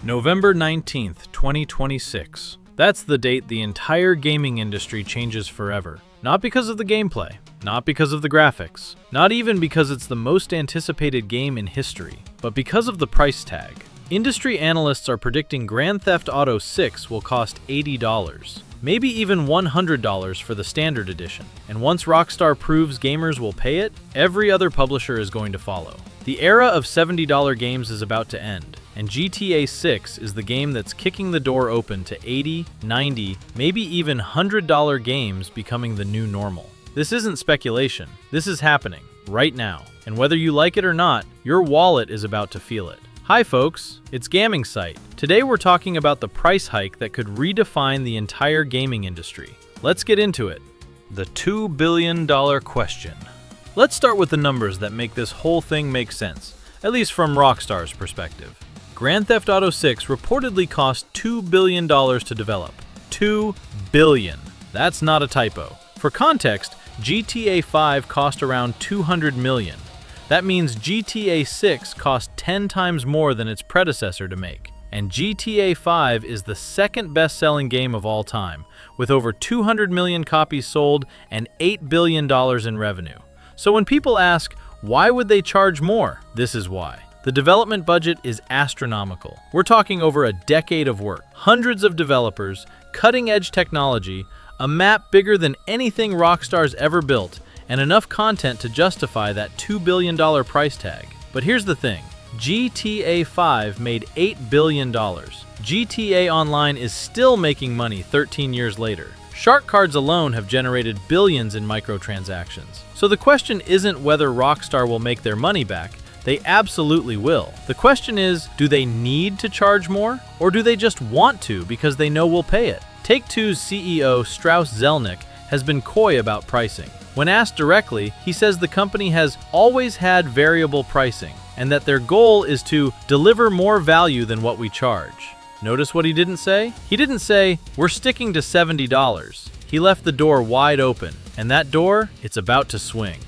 November 19th, 2026. That's the date the entire gaming industry changes forever. Not because of the gameplay, not because of the graphics, not even because it's the most anticipated game in history, but because of the price tag. Industry analysts are predicting Grand Theft Auto 6 will cost $80, maybe even $100 for the standard edition. And once Rockstar proves gamers will pay it, every other publisher is going to follow. The era of $70 games is about to end, and GTA 6 is the game that's kicking the door open to $80, $90, maybe even $100 games becoming the new normal. This isn't speculation, this is happening, right now. And whether you like it or not, your wallet is about to feel it. Hi folks, it's Gaming Site. Today we're talking about the price hike that could redefine the entire gaming industry. Let's get into it. The $2 billion question. Let's start with the numbers that make this whole thing make sense, at least from Rockstar's perspective. Grand Theft Auto 6 reportedly cost $2 billion to develop. $2 billion. That's not a typo. For context, GTA 5 cost around $200 million. That means GTA 6 cost 10 times more than its predecessor to make. And GTA 5 is the second best-selling game of all time, with over 200 million copies sold and $8 billion in revenue. So when people ask, why would they charge more? This is why. The development budget is astronomical. We're talking over a decade of work, hundreds of developers, cutting-edge technology, a map bigger than anything Rockstar's ever built, and enough content to justify that $2 billion price tag. But here's the thing. GTA 5 made $8 billion. GTA Online is still making money 13 years later. Shark cards alone have generated billions in microtransactions. So the question isn't whether Rockstar will make their money back. They absolutely will. The question is, do they need to charge more? Or do they just want to because they know we'll pay it? Take-Two's CEO Strauss Zelnick has been coy about pricing. When asked directly, he says the company has always had variable pricing and that their goal is to deliver more value than what we charge. Notice what he didn't say? He didn't say, we're sticking to $70. He left the door wide open, and that door, it's about to swing.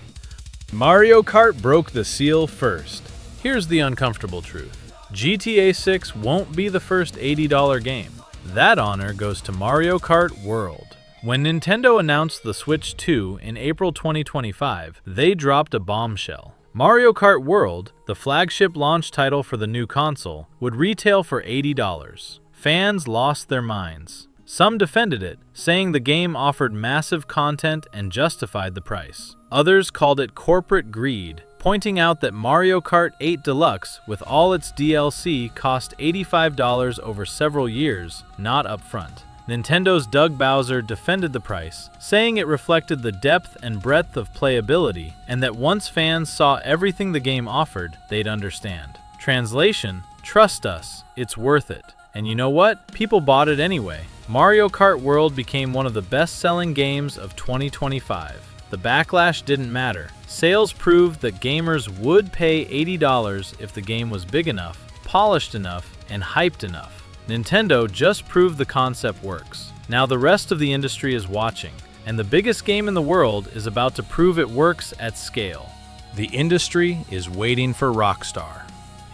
Mario Kart broke the seal first. Here's the uncomfortable truth. GTA 6 won't be the first $80 game. That honor goes to Mario Kart World. When Nintendo announced the Switch 2 in April 2025, they dropped a bombshell. Mario Kart World, the flagship launch title for the new console, would retail for $80. Fans lost their minds. Some defended it, saying the game offered massive content and justified the price. Others called it corporate greed, pointing out that Mario Kart 8 Deluxe, with all its DLC, cost $85 over several years, not upfront. Nintendo's Doug Bowser defended the price, saying it reflected the depth and breadth of playability, and that once fans saw everything the game offered, they'd understand. Translation: trust us, it's worth it. And you know what? People bought it anyway. Mario Kart World became one of the best-selling games of 2025. The backlash didn't matter. Sales proved that gamers would pay $80 if the game was big enough, polished enough, and hyped enough. Nintendo just proved the concept works. Now the rest of the industry is watching, and the biggest game in the world is about to prove it works at scale. The industry is waiting for Rockstar.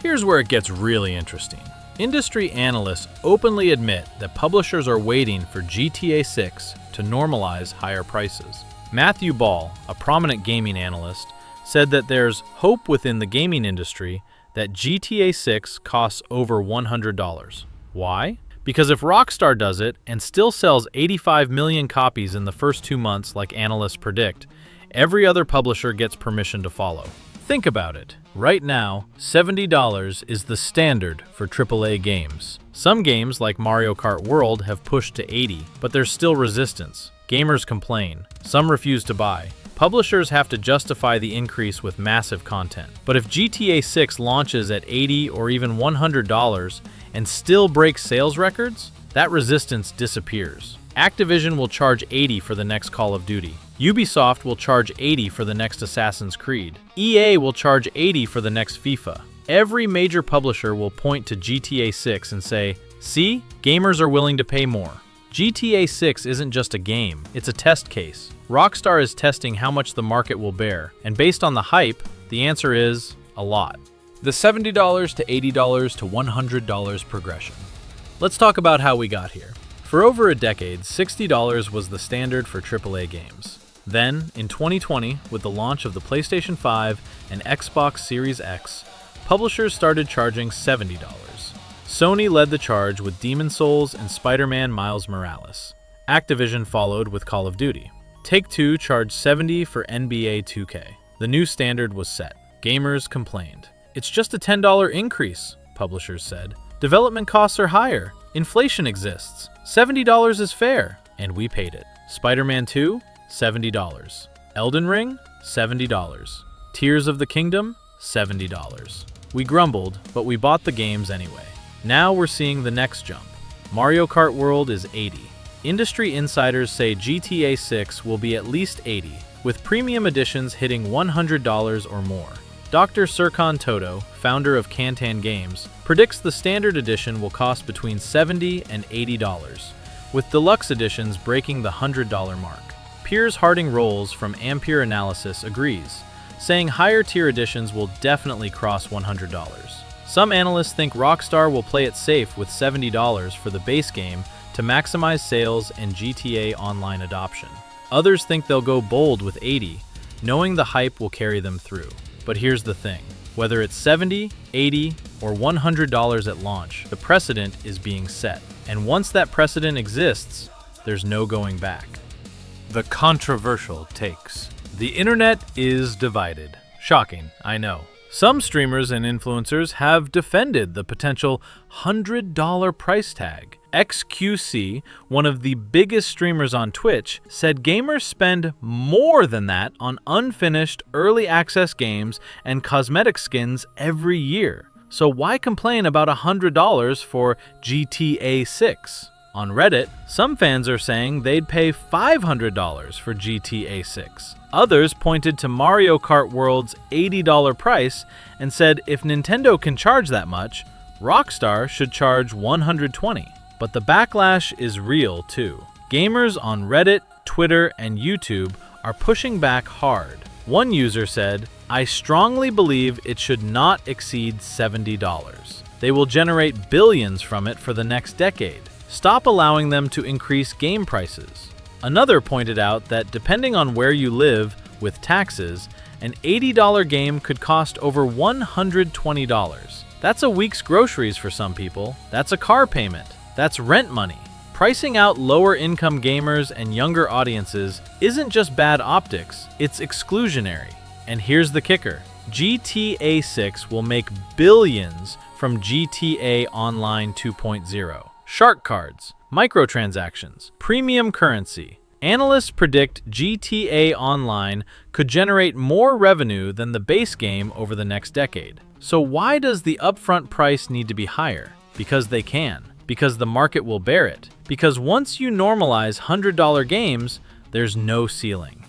Here's where it gets really interesting. Industry analysts openly admit that publishers are waiting for GTA 6 to normalize higher prices. Matthew Ball, a prominent gaming analyst, said that there's hope within the gaming industry that GTA 6 costs over $100. Why? Because if Rockstar does it and still sells 85 million copies in the first 2 months like analysts predict, every other publisher gets permission to follow. Think about it. Right now, $70 is the standard for AAA games. Some games like Mario Kart World have pushed to $80, but there's still resistance. Gamers complain. Some refuse to buy. Publishers have to justify the increase with massive content. But if GTA 6 launches at $80 or even $100 and still breaks sales records, that resistance disappears. Activision will charge $80 for the next Call of Duty. Ubisoft will charge $80 for the next Assassin's Creed. EA will charge $80 for the next FIFA. Every major publisher will point to GTA 6 and say, see, gamers are willing to pay more. GTA 6 isn't just a game, it's a test case. Rockstar is testing how much the market will bear, and based on the hype, the answer is a lot. The $70 to $80 to $100 progression. Let's talk about how we got here. For over a decade, $60 was the standard for AAA games. Then, in 2020, with the launch of the PlayStation 5 and Xbox Series X, publishers started charging $70. Sony led the charge with Demon's Souls and Spider-Man Miles Morales. Activision followed with Call of Duty. Take-Two charged $70 for NBA 2K. The new standard was set. Gamers complained. It's just a $10 increase, publishers said. Development costs are higher. Inflation exists. $70 is fair. And we paid it. Spider-Man 2? $70. Elden Ring? $70. Tears of the Kingdom? $70. We grumbled, but we bought the games anyway. Now we're seeing the next jump. Mario Kart World is $80. Industry insiders say GTA 6 will be at least $80, with premium editions hitting $100 or more. Dr. Serkan Toto, founder of Kantan Games, predicts the standard edition will cost between $70 and $80, with deluxe editions breaking the $100 mark. Piers Harding Rolls from Ampere Analysis agrees, saying higher-tier editions will definitely cross $100. Some analysts think Rockstar will play it safe with $70 for the base game to maximize sales and GTA Online adoption. Others think they'll go bold with $80, knowing the hype will carry them through. But here's the thing. Whether it's $70, $80, or $100 at launch, the precedent is being set. And once that precedent exists, there's no going back. The controversial takes. The internet is divided. Shocking, I know. Some streamers and influencers have defended the potential $100 price tag. XQC, one of the biggest streamers on Twitch, said gamers spend more than that on unfinished early access games and cosmetic skins every year. So why complain about $100 for GTA 6? On Reddit, some fans are saying they'd pay $500 for GTA 6. Others pointed to Mario Kart World's $80 price and said if Nintendo can charge that much, Rockstar should charge $120. But the backlash is real too. Gamers on Reddit, Twitter, and YouTube are pushing back hard. One user said, "I strongly believe it should not exceed $70. They will generate billions from it for the next decade. Stop allowing them to increase game prices." Another pointed out that depending on where you live with taxes, an $80 game could cost over $120. That's a week's groceries for some people. That's a car payment. That's rent money. Pricing out lower-income gamers and younger audiences isn't just bad optics, it's exclusionary. And here's the kicker. GTA 6 will make billions from GTA Online 2.0. Shark cards, microtransactions, premium currency. Analysts predict GTA Online could generate more revenue than the base game over the next decade. So why does the upfront price need to be higher? Because they can. Because the market will bear it. Because once you normalize $100 games, there's no ceiling.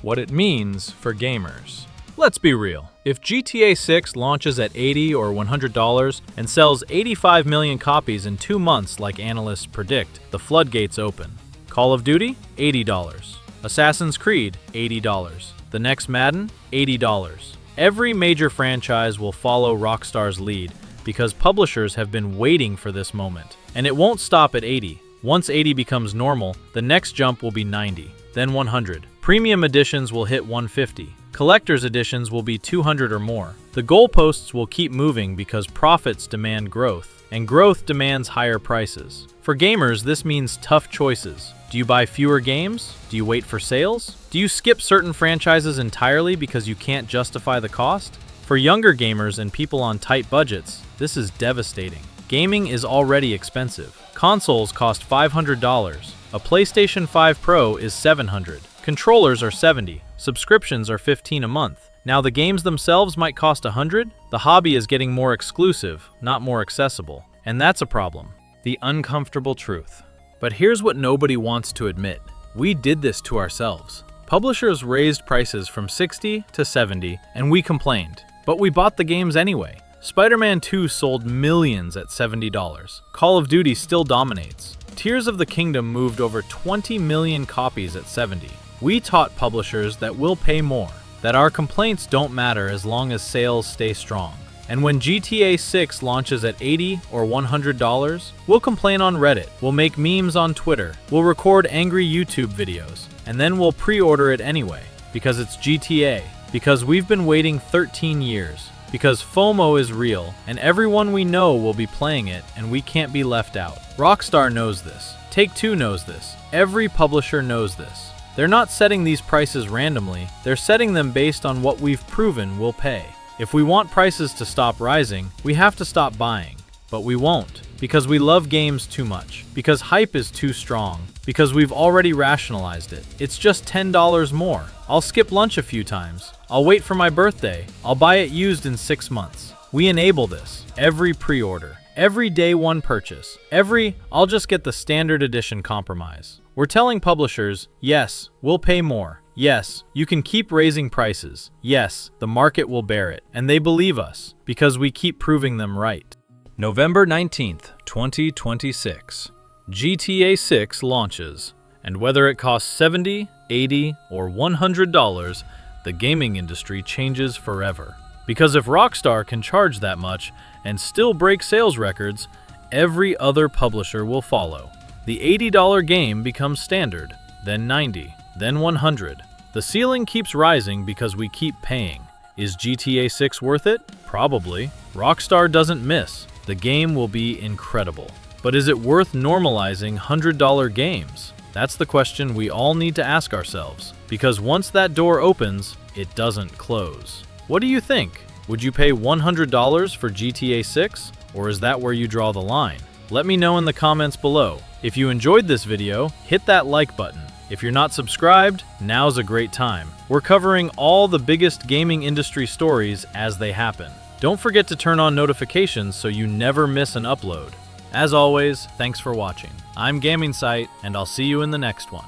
What it means for gamers. Let's be real. If GTA 6 launches at $80 or $100 and sells 85 million copies in 2 months like analysts predict, the floodgates open. Call of Duty? $80. Assassin's Creed? $80. The next Madden? $80. Every major franchise will follow Rockstar's lead because publishers have been waiting for this moment. And it won't stop at $80. Once $80 becomes normal, the next jump will be $90, then $100. Premium editions will hit $150. Collector's editions will be $200 or more. The goalposts will keep moving because profits demand growth, and growth demands higher prices. For gamers, this means tough choices. Do you buy fewer games? Do you wait for sales? Do you skip certain franchises entirely because you can't justify the cost? For younger gamers and people on tight budgets, this is devastating. Gaming is already expensive. Consoles cost $500. A PlayStation 5 Pro is $700. Controllers are $70. Subscriptions are $15 a month. Now the games themselves might cost $100. The hobby is getting more exclusive, not more accessible. And that's a problem. The uncomfortable truth. But here's what nobody wants to admit. We did this to ourselves. Publishers raised prices from $60 to $70, and we complained. But we bought the games anyway. Spider-Man 2 sold millions at $70. Call of Duty still dominates. Tears of the Kingdom moved over 20 million copies at $70. We taught publishers that we'll pay more, that our complaints don't matter as long as sales stay strong. And when GTA 6 launches at $80 or $100, we'll complain on Reddit, we'll make memes on Twitter, we'll record angry YouTube videos, and then we'll pre-order it anyway, because it's GTA, because we've been waiting 13 years, because FOMO is real, and everyone we know will be playing it, and we can't be left out. Rockstar knows this. Take-Two knows this. Every publisher knows this. They're not setting these prices randomly, they're setting them based on what we've proven we'll pay. If we want prices to stop rising, we have to stop buying. But we won't, because we love games too much, because hype is too strong, because we've already rationalized it. It's just $10 more. I'll skip lunch a few times. I'll wait for my birthday. I'll buy it used in 6 months. We enable this. Every pre-order, every day one purchase, I'll just get the standard edition compromise. We're telling publishers, yes, we'll pay more. Yes, you can keep raising prices. Yes, the market will bear it. And they believe us, because we keep proving them right. November 19th, 2026. GTA 6 launches. And whether it costs $70, $80, or $100, the gaming industry changes forever. Because if Rockstar can charge that much and still break sales records, every other publisher will follow. The $80 game becomes standard, then $90, then $100. The ceiling keeps rising because we keep paying. Is GTA 6 worth it? Probably. Rockstar doesn't miss. The game will be incredible. But is it worth normalizing $100 games? That's the question we all need to ask ourselves. Because once that door opens, it doesn't close. What do you think? Would you pay $100 for GTA 6? Or is that where you draw the line? Let me know in the comments below. If you enjoyed this video, hit that like button. If you're not subscribed, now's a great time. We're covering all the biggest gaming industry stories as they happen. Don't forget to turn on notifications so you never miss an upload. As always, thanks for watching. I'm GamingSight, and I'll see you in the next one.